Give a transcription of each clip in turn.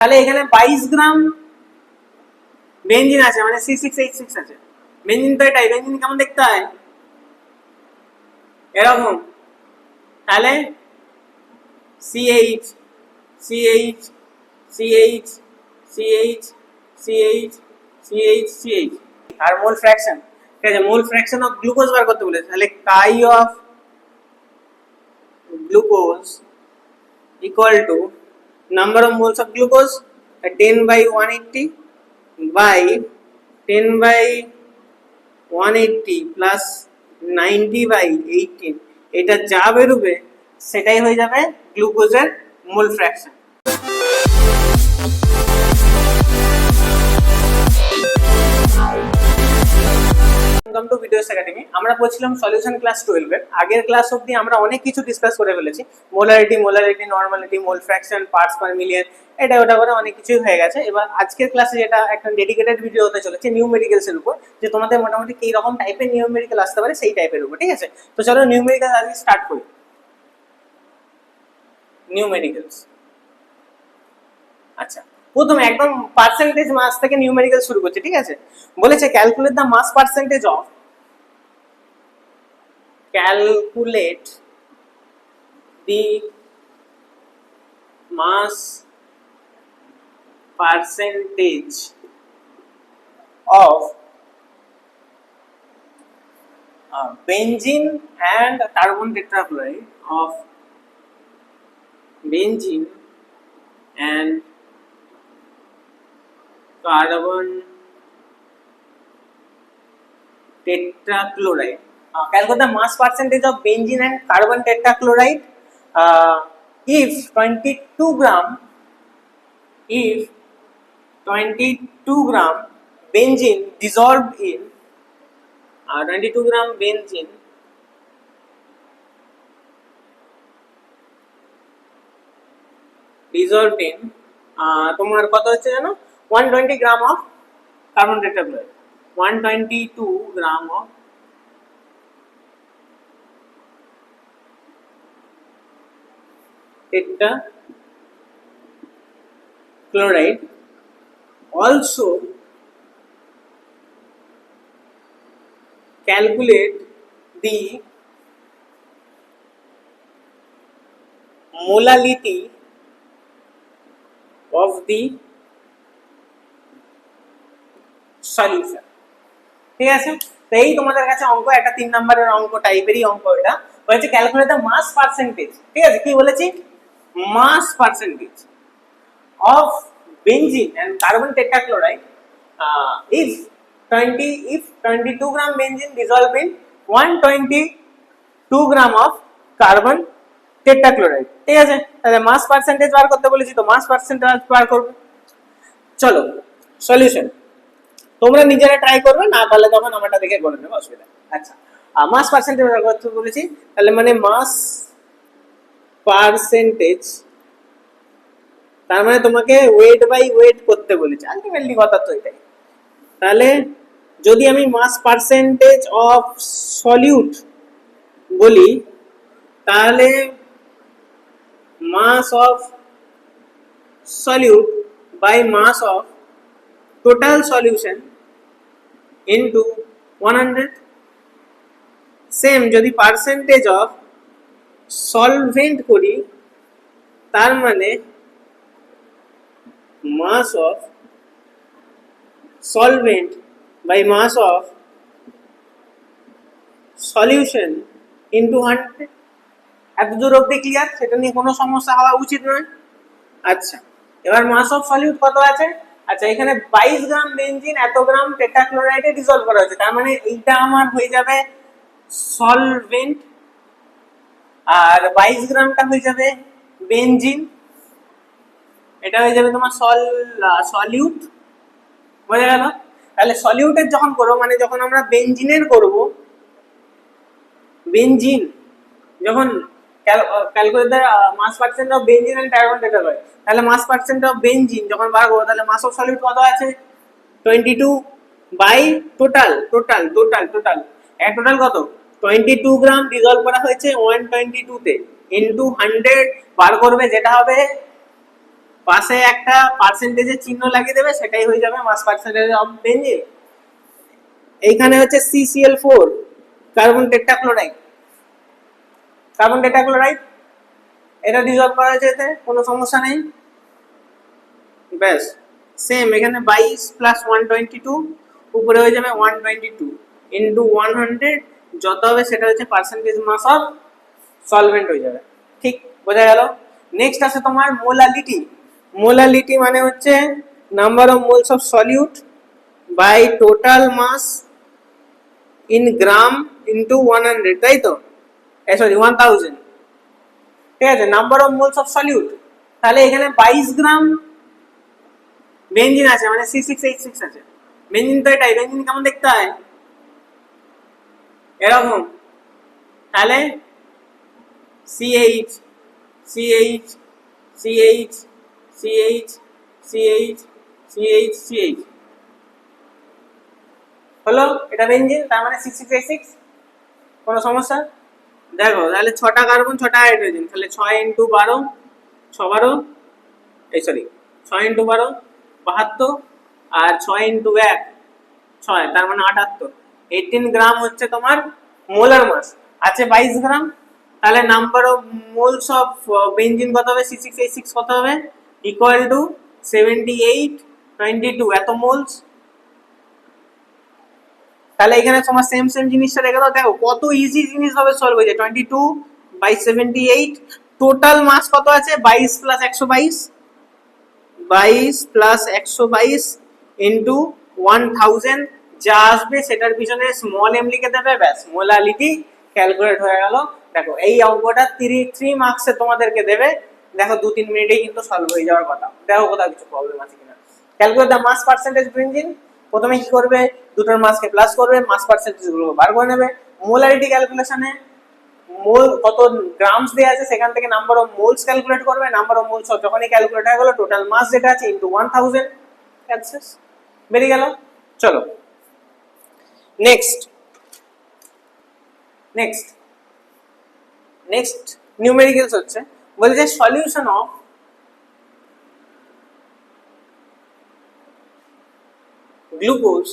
তাহলে এখানে 22 গ্রাম বেনজিন আছে, মানে C6H6 আছে। বেনজিন তো এটাই, বেনজিন কেমন দেখতে হয়? এরকম। তাহলে CH CH CH CH CH CH CH আর মোল ফ্র্যাকশন, ঠিক আছে, মোল ফ্র্যাকশন অফ গ্লুকোজ বার করতে বলেছে। তাহলে chi of glucose equal to number of moles of glucose 10 by 180 by 10 by 180 plus 90 by 18, এটা যা বেরোবে সেটাই হয়ে যাবে গ্লুকোজের মোল fraction. Welcome to videos academy. আমরা পড়ছিলাম সলিউশন ক্লাস 12 এর। আগের ক্লাস অবধি আমরা অনেক কিছু ডিসকাস করে ফেলেছি, মোলারিটি, নরমালিটি, মোল ফ্র্যাকশন, পার্টস পার মিলিয়ন, এটা ওটা করে অনেক কিছুই হয়ে গেছে। এবার আজকের ক্লাসে যেটা একটা ডেডিকেটেড ভিডিও হতে চলেছে নিউমেরিক্যালস এর উপর, যে তোমাদের মোটামুটি কি রকম টাইপের নিউমেরিক্যাল আসতে পারে সেই টাইপের উপর, ঠিক আছে? তো চলো নিউমেরিক্যাল আজকে স্টার্ট করি। নিউমেরিক্যালস, আচ্ছা, প্রথমে একদম পার্সেন্টেজ মাস থেকে নিউমেরিক্যাল শুরু করছে, ঠিক আছে? বলেছে calculate the mass percentage of, calculate the mass percentage of benzene and carbon tetrachloride, of benzene and carbon tetrachloride. Calculate the mass percentage of benzene and carbon tetrachloride if 22 gram benzene dissolved in 22 gram benzene dissolved in তোমার কত হচ্ছে জানো, 120 gram of carbon tetrachloride, 122 gram of tetrachloride. Also calculate the molality of the solution, ঠিক আছে? তো এই তোমাদের কাছে অঙ্ক, একটা 3 নম্বরের অঙ্ক টাইপেরই অঙ্ক, এটা বলেছে ক্যালকুলেট দ্য মাস পার্সেন্টেজ, ঠিক আছে? কি বলেছি? মাস percentage of benzene and carbon tetrachloride if 22 gram benzene dissolved in 122 gram of carbon tetrachloride, ঠিক আছে? তাহলে মাস পার্সেন্টেজ বার করতে বলেছি, তো মাস পার্সেন্টেজ বার করব। চলো সলিউশন তোমরা নিজেরা ট্রাই করবে, না পারলে তখন আমারটা দেখে করে নেবে, অসুবিধা। আচ্ছা, মাস পার্সেন্টেজ বার করতে বলেছি, তাহলে মানে মাস পার্সেন্টেজ, তার মানে তোমাকে ওয়েট বাই ওয়েট করতে বলেছে, আলটিমেটলি কথা তো এটাই। তাহলে যদি আমি মাস পার্সেন্টেজ অফ সলিউট বলি, তাহলে mass of solute by mass of total solution into 100। Same যদি পার্সেন্টেজ অফ সলভেন্ট করি, তার মানে mass of solvent by mass of solution into 100। এত দূর অবধি ক্লিয়ার? সেটা নিয়ে কোনো সমস্যা হওয়া উচিত নয়। আচ্ছা, এবার মাস অফ সলিউট কত আছে? আচ্ছা, এখানে 22 গ্রাম বেনজিন এত গ্রাম টেট্রাক্লোরাইডে ডিসলভ করা হয়েছে, তার মানে এইটা আমার হয়ে যাবে সলভেন্ট, আর 22 গ্রামটা হয়ে যাবে বেনজিন, এটা হয়ে যাবে তোমার সলিউট, বোঝা গেল? তাহলে সলিউটের যখন করবো, মানে যখন আমরা বেনজিনের করব, বেনজিন যখন calculate the mass percent of benzene and carbon tetrachloride, তাহলে মাস পার্সেন্ট অফ বেনজিন যখন বার করবো, তাহলে মাস অফ সলিউট কত আছে? 22 বাই টোটাল কত? 22 গ্রাম ডিসলভ করা হয়েছে 122 তে, ইনটু 100 বার করবে, যেটা হবে পাশে একটা পার্সেন্টেজের চিহ্ন লাগিয়ে দেবে, সেটাই হয়ে যাবে মাস পার্সেন্টেজ অফ বেঞ্জিন। এইখানে হচ্ছে CCl4 carbon tetrachloride, carbon tetrachloride এটা ডিজলভ করা হয়েছে, এতে কোনো সমস্যা নেই। ব্যাস সেম এখানে 22 প্লাস 122 উপরে হয়ে যাবে 122 ইন্টু 100, যত হবে সেটা হচ্ছে পার্সেন্টেজ মাস অফ সলভেন্ট হয়ে যাবে। ঠিক বোঝা গেল। নেক্সট আছে তোমার মোলালিটি। মোলালিটি মানে হচ্ছে number of moles of solute by total mass in gram into 100, তাই তো? সরি 1000, ঠিক আছে, number of moles of solute. তাহলে এখানে 22 গ্রাম বেঞ্জিন আছে, মানে C6H6 আছে। বেঞ্জিন তো এটাই, বেঞ্জিন কেমন দেখতে হয়? এরকম। তাহলে CH CH CH CH CH CH CH হলো, এটা বেঞ্জিন, তার মানে C6H6। কোনো সমস্যা? দেখো তাহলে 6টা কার্বন 6টা হাইড্রোজেন, তাহলে 6 ইন্টু 12, 6 12, এই সরি 6 ইন্টু 12 72, আর 6 ইন্টু 1 6, তার মানে 78। 18 গ্রাম হচ্ছে তোমার মোলার মাস। আছে 22 গ্রাম, তাহলে number of moles of benzene কত হবে? C6H6 কত হবে? ইকুয়াল টু 7822 এত মোলস। তাহলে এখানে তোমার সেম সেম জিনিসটা রেখে দাও, দেখো কত ইজি জিনিস হবে সলভ হয়ে যায়। 22/78, টোটাল মাস কত আছে? 22 প্লাস 122, 22 প্লাস 122 ইন্টু 1000, যা আসবে সেটার পিছনে স্মল এম লিখে দেবে, ব্যাস মোলালিটি ক্যালকুলেট হয়ে গেল। দেখো এই অঙ্কটা 3 মার্কসে তোমাদেরকে দেবে, দেখো 2-3 মিনিটেই কিন্তু সলভ হয়ে যাওয়ার কথা। দেখো কোথাও কিছু প্রবলেম আছে কিনা। Calculate the mass percentage benzene. প্রথমে কি করবে? দুটোর মাসকে প্লাস করবে, মাস পার্সেন্টেজ গুলো বার করে নেবে। মোলারিটি ক্যালকুলেশনে মোল কত গ্রামস দেয়া আছে সেখান থেকে নাম্বার অফ মোলস ক্যালকুলেট করবে, নাম্বার অফ মোলস যখনই ক্যালকুলেট হয়ে গেল টোটাল মাস যেটা আছে ইনটু 1000, অ্যান্সার বেরিয়ে গেল। চলো নেক্সট নেক্সট নেক্সট নিউমেরিক্যালস হচ্ছে, বলছে solution of glucose,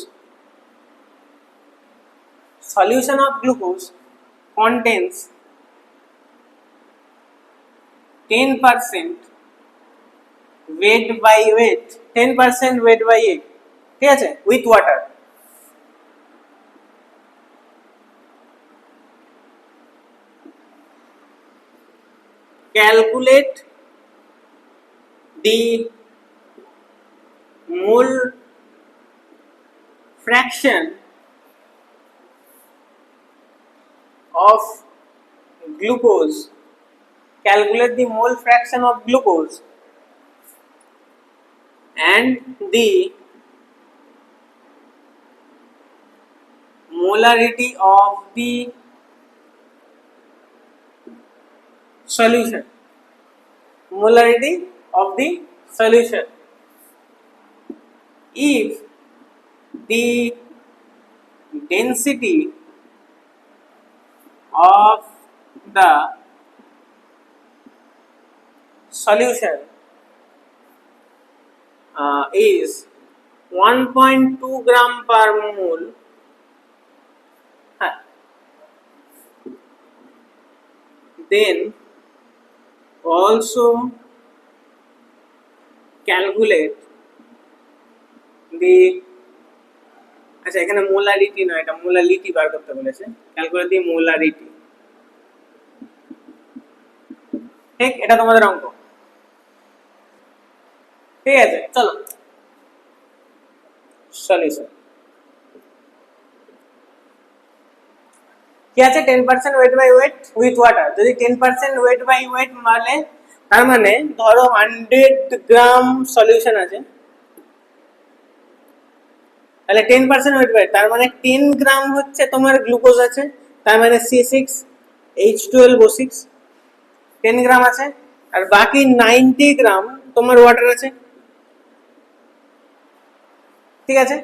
solution of glucose contains 10% weight by weight, 10% weight by weight, ঠিক আছে, with water. Calculate the mole fraction of glucose. Calculate the mole fraction of glucose and the molarity of the solution. Molarity of the solution. If the density of the solution is 1.2 gram per mole, then also calculate the, আচ্ছা এখানে molarity নয়, এটা molality বার করতে বলেছে, calculate the molarity. ঠিক, এটা তোমাদের অঙ্ক। ঠিক আছে, চলো সলিউশন কি আছে? 10% weight by weight with water. যদি 10% ওয়েট বাই ওয়েট মানে, তার মানে ধরো 100 গ্রাম সলিউশন আছে, তাহলে 10% ওয়েট বাই, তার মানে 10 গ্রাম হচ্ছে তোমার গ্লুকোজ আছে, তার মানে C6H12O6 10 গ্রাম আছে, আর বাকি 90 গ্রাম তোমার ওয়াটার আছে। ঠিক আছে,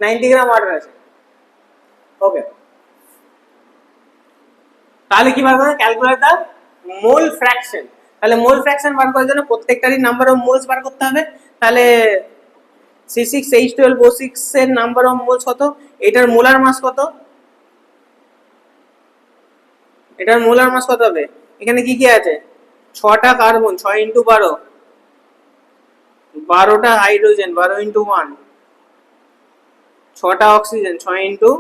90 গ্রাম ওয়াটার আছে। ওকে, তাহলে কি ভাবে ক্যালকুলেট দা মোল ফ্র্যাকশন। তাহলে মোল ফ্র্যাকশন বার করার জন্য প্রত্যেকটারই নাম্বার অফ মোলস বার করতে হবে। তাহলে C6H12O6 এর নাম্বার অফ মোলস কত, এটার মোলার মাস কত, এটার মোলার মাস কত হবে, এখানে কি কি আছে, 6টা কার্বন, 6 ইন্টু 12, 12টা হাইড্রোজেন, 12 ইন্টু 1, 6টা অক্সিজেন, 6 ইন্টু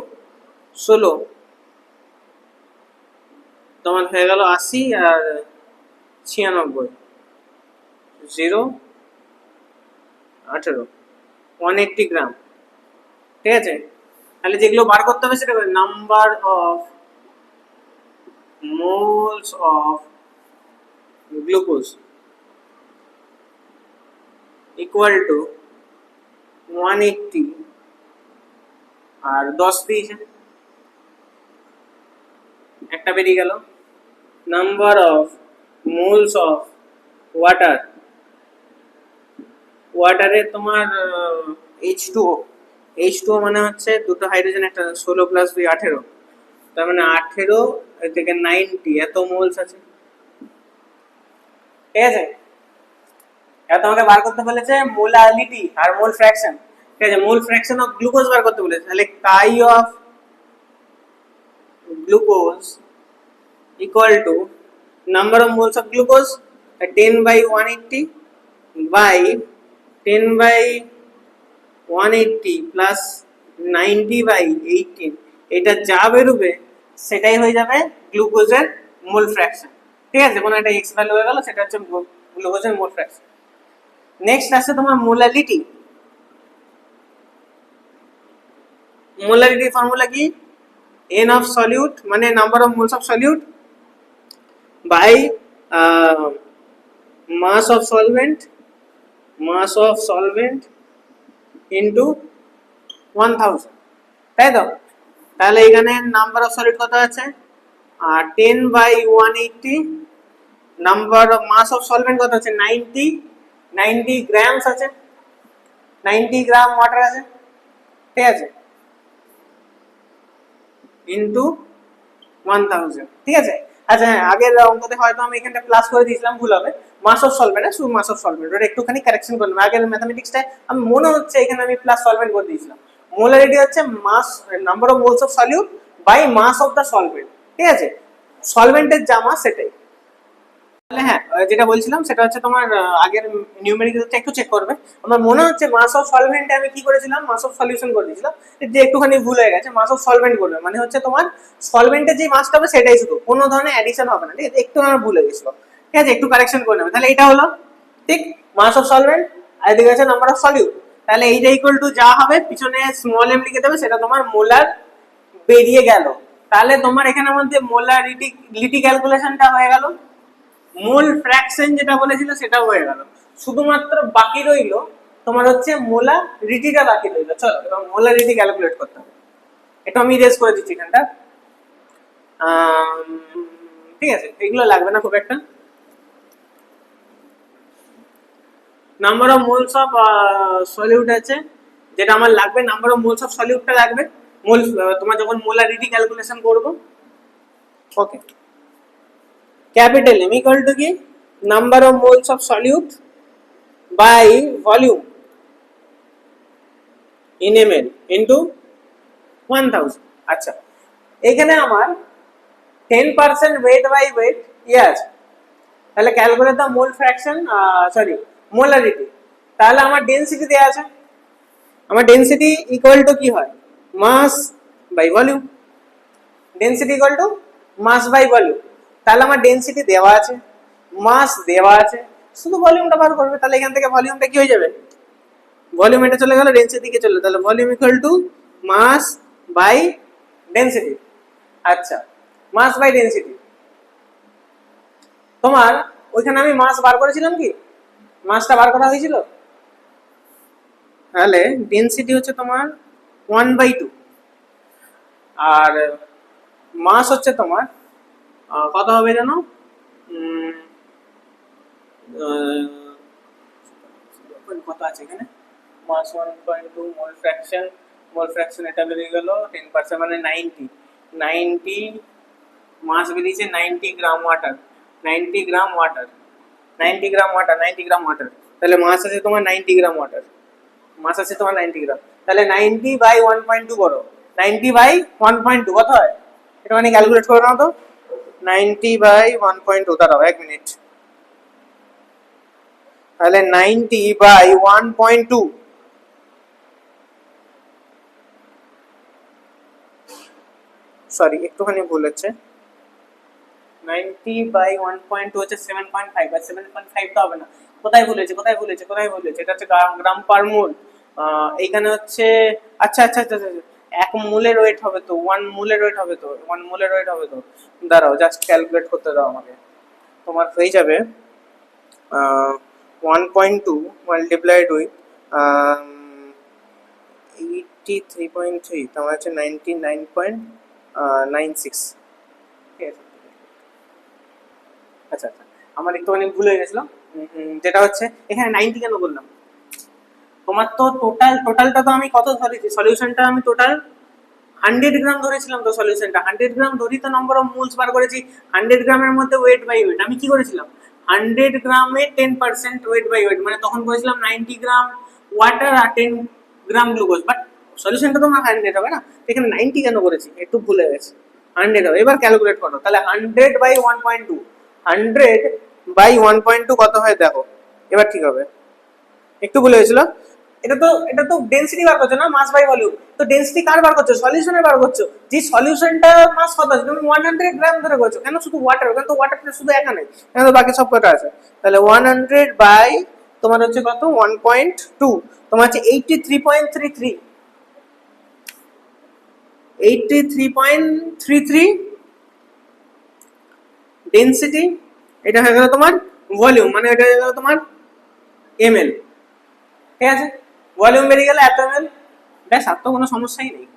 16, তোমার হয়ে গেল 80 আর 96, 0 18, 180 গ্রাম। ঠিক আছে, তাহলে যেগুলো বার করতে হবে সেটা number of moles of glucose equal to 180 আর 10 দিয়েছে, একটা বেরিয়ে গেল। Number of moles of water, ওয়াটারে তোমার H2O, H2O মানে হচ্ছে দুটো হাইড্রোজেন, একটা 16 প্লাস 2 18, তার মানে 18 থেকে 90 এত মোলস আছে। ঠিক আছে, এটা তোমাকে বার করতে বলেছে মোলালিটি আর মোল ফ্র্যাকশন। ঠিক আছে, মোল ফ্র্যাকশন অফ গ্লুকোজ বার করতে বলেছে, তাহলে chi of glucose equal to number of moles of glucose 10/180 by 10/180 plus 90/18, এটা যা বেরোবে সেটাই হয়ে যাবে গ্লুকোজের মোল ফ্র্যাকশন। ঠিক আছে, কোনো একটা এক্স ভ্যালু হয়ে গেল, সেটা হচ্ছে গ্লুকোজের মোল ফ্র্যাকশন। নেক্সট আসছে তোমার মোলালিটি। মোলারিটি ফর্মুলা কি, n অফ সলিউট মানে number of moles of solute by mass of solvent, mass of solvent into 1000, তাই তো। তাহলে এখানে নাম্বার অফ সলিড কত আছে, 10/180, number of mass of solvent কত আছে 90 গ্রামস আছে, 90 গ্রাম ওয়াটার আছে। ঠিক আছে, ইনটু 1000। ঠিক আছে, আচ্ছা হ্যাঁ, আগের অঙ্কতে হয়তো আমি এখানটা প্লাস করে দিয়েছিলাম, ভুল হবে, মাস অফ সলভেন্ট, শুধু মাস অফ সলভেন্ট, ওটা একটুখানি কারেকশন করলাম। আগের ম্যাথমেটিক্সটায় আমি মনে হচ্ছে এখানে আমি প্লাস সলভেন্ট করে দিয়েছিলাম। মোলারিটি হচ্ছে mass, number of moles of solute by mass of the solvent. ঠিক আছে, সলভেন্টের যা মাস সেটাই। তাহলে হ্যাঁ, যেটা বলছিলাম সেটা হচ্ছে তোমার আগের নিউমেরিক্যালটা একটু চেক করবে। আমার মনে হচ্ছে মাস অফ সলভেন্টে আমি কি করেছিলাম, মাস অফ সলিউশন করে দিয়েছিলাম, যে একটুখানি ভুল হয়ে গেছে। মাস অফ সলভেন্ট করবে মানে হচ্ছে তোমার সলভেন্টের যে মাসটা হবে সেটাই শুধু, কোনো ধরনের অ্যাডিশন হবে না। ঠিক আছে, একটু আমার ভুল হয়ে গেছিল। ঠিক আছে, একটু কারেকশন করে নেবে। তাহলে এটা হলো ঠিক মাস অফ সলভেন্ট, আর এদিকে আছে নাম্বার অফ সলিউট। তাহলে এইটা ইকুয়াল টু যা হবে পিছনে স্মল এম লিখে দেবে, সেটা তোমার মোলার বেরিয়ে গেল। তাহলে তোমার এখানের মধ্যে মোলারিটি ক্যালকুলেশনটা হয়ে গেল, মোল ফ্র্যাকশন যেটা বলেছিল সেটাও হয়ে গেল। শুধুমাত্র বাকি রইল তোমার হচ্ছে মোলারিটিটা বাকি রইল। চলো এবার মোলারিটি ক্যালকুলেট করতে হবে, এটা আমি ইরেজ করে দিচ্ছি এখানটা। ঠিক আছে, এগুলো লাগবে না খুব একটা। Number of moles of solute আছে, যেটা আমার লাগবে নাম্বার অফ মোলস অফ সলিউটটা লাগবে মোল, তোমার যখন মোলারিটি ক্যালকুলেশন করবো। ওকে, capital M equal to কি number of moles of solute by volume in ml into 1000। আচ্ছা, এখানে আমার 10% weight by weight yes, তাহলে calculate the mole fraction, sorry molarity. তাহলে আমার ডেনসিটি দেয়া আছে, আমার ডেনসিটি ইকুয়াল টু কি হয়, mass by volume. Density equal to mass by volume. তাহলে আমার ডেনসিটি দেওয়া আছে, মাস দেওয়া আছে, শুধু ভলিউমটা বার করবে। তাহলে এখান থেকে ভলিউমটা কি হয়ে যাবে, ভলিউম এটা চলে গেল, ডেনসিটি দিকে চলে, তাহলে volume equal to mass by density. আচ্ছা, মাস বাই ডেনসিটি, তোমার ওইখানে আমি মাস বার করেছিলাম, কি মাসটা বার করা হয়েছিল। তাহলে ডেনসিটি হচ্ছে তোমার 1/2, আর মাস হচ্ছে তোমার কত হবে জানো, কত আছে এখানে, মাস 1.2, মোল ফ্র্যাকশন এটা বেরিয়ে গেল 10% মানে 90 মাস বেরিয়েছে 90 gram water, 90 gram water. 90 gram water, 90 gram water, তাহলে মাস আছে তোমার 90 গ্রাম ওয়াটার, মাস আছে তোমার 90 গ্রাম, তাহলে 90 বাই 1.2 করো, 90 বাই 1.2 কত হয়, এটা মানে ক্যালকুলেট করে নাও তো, 90 বাই 1.2, দাঁড়াও 1 মিনিট, তাহলে 90 বাই 1.2, সরি একটুখানি ভুল হচ্ছে, 90 বাই 1.2 হচ্ছে 7.5, বা 7.5 তো হবে না, কোথায় ভুল হয়েছে, কোথায় ভুল হয়েছে, কোথায় ভুল হয়েছে, এটা হচ্ছে গ্রাম পার মোল, এইখানে হচ্ছে, আচ্ছা আচ্ছা আচ্ছা আচ্ছা, এক মোলের ওয়েট হবে তো, 1 মোলের ওয়েট হবে তো, 1 মোলের ওয়েট হবে তো, দাঁড়াও জাস্ট ক্যালকুলেট করতে দাও আমাকে, তোমার হয়ে যাবে 1.2 মাল্টিপ্লাইড উইথ 83.3, তোমার হচ্ছে 99.96, ঠিক আছে, আচ্ছা আচ্ছা, আমার একটুখানি ভুল হয়ে গেছিল, যেটা হচ্ছে এখানে 90 কেন বললাম, তোমার তো টোটালটা তো আমি কত ধরেছি, সলিউশনটা আমি টোটাল 100 গ্রাম ধরেছিলাম তো, সলিউশনটা 100 গ্রাম ধরি তো নম্বর অফ মোলস বার করেছি, 100 গ্রামের মধ্যে ওয়েট বাই ওয়েট আমি কি করেছিলাম, 100 গ্রামে 10% ওয়েট বাই ওয়েট, মানে তখন করেছিলাম 90 গ্রাম ওয়াটার আর 10 গ্রাম গ্লুকোজ, বাট সলিউশনটা তো আমার 100 হবে না, এখানে 90 কেন করেছি, একটু ভুলে গেছি, 100 হবে, এবার ক্যালকুলেট করো, তাহলে 100 বাই 1.2, 100 বাই 1.2 কত হয় দেখো, এবার ঠিক হবে, একটু ভুলে গেছিল, এটা তো ডেনসিটি বার করছো না, মাস বাই ভলিউম, তো ডেনসিটি কার বার করছো, সলিউশনের বার করছো, যে সলিউশনটা মাস কত আছে তুমি 100 গ্রাম ধরে করছো, কেন শুধু ওয়াটার, কেন তো ওয়াটারটা শুধু এখানে, কেন তো বাকি সব কটা আছে, তাহলে 100 বাই তোমার হচ্ছে কত 1.2, তোমার হচ্ছে 83.33, 83.33 ডেনসিটি, এটা হয়ে গেল তোমার ভলিউম, মানে এটা হয়ে গেল তোমার এমএল, ঠিক আছে, ভলিউম বেরিয়ে গেলে এত এমএল, ব্যাস, আর তো কোনো সমস্যাই নেই,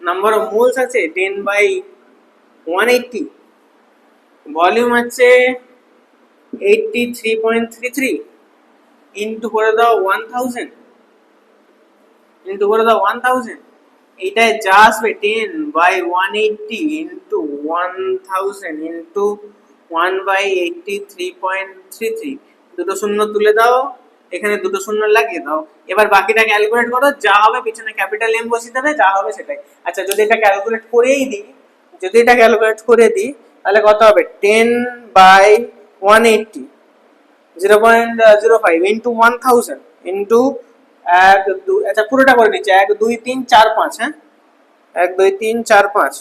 নাম্বার অফ মোলস আছে 10 বাই 180, ভলিউম আছে 83.33, ইন্টু করে দাও 1000, ইন্টু করে দাও 1000, এইটায় যা আসবে 10 বাই 180 ইন্টু 1000 ইন্টু 1 বাই 83.33, দুটো শূন্য তুলে দাও, এখানে দুটো শূন্য লাগিয়ে দাও, এবার বাকিটা ক্যালকুলেট করো, যা হবে পিছনে ক্যাপিটাল এম বসিয়ে দেবে, যা হবে সেটাই, আচ্ছা যদি এটা ক্যালকুলেট করেই দিই, যদি এটা ক্যালকুলেট করে দিই, তাহলে কত হবে 10 বাই 180, 0.05 ইন্টু 1000 ইন্টু 1 2, আচ্ছা পুরোটা করে নিচ্ছি, 1 2 3 4 5, হ্যাঁ 1 2 3 4 5,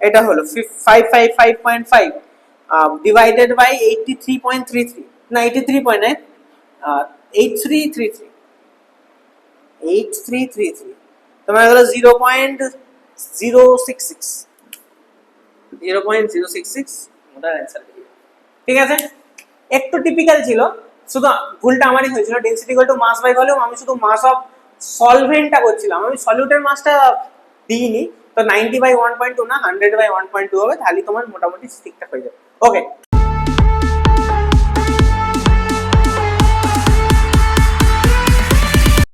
এটা হলো 555.5 ডিভাইডেড বাই 83.33, না 83 পয়েন্ট, 8333, 8333, তোমার হলো 0.066, 0.066 মোটার অ্যান্সার, ঠিক আছে, একটু টিপিক্যাল ছিল, শুধু ভুলটা আমারই হয়েছিল, density equal to mass by volume, আমি শুধু মাস অফ সলভেন্টটা করছিলাম, আমি সলিউটের মাসটা দিইনি, তো 90 বাই 1.2 না 100 বাই 1.2 হবে, তাহলে তোমার মোটামুটি ঠিকঠাক হয়ে যাবে, ওকে।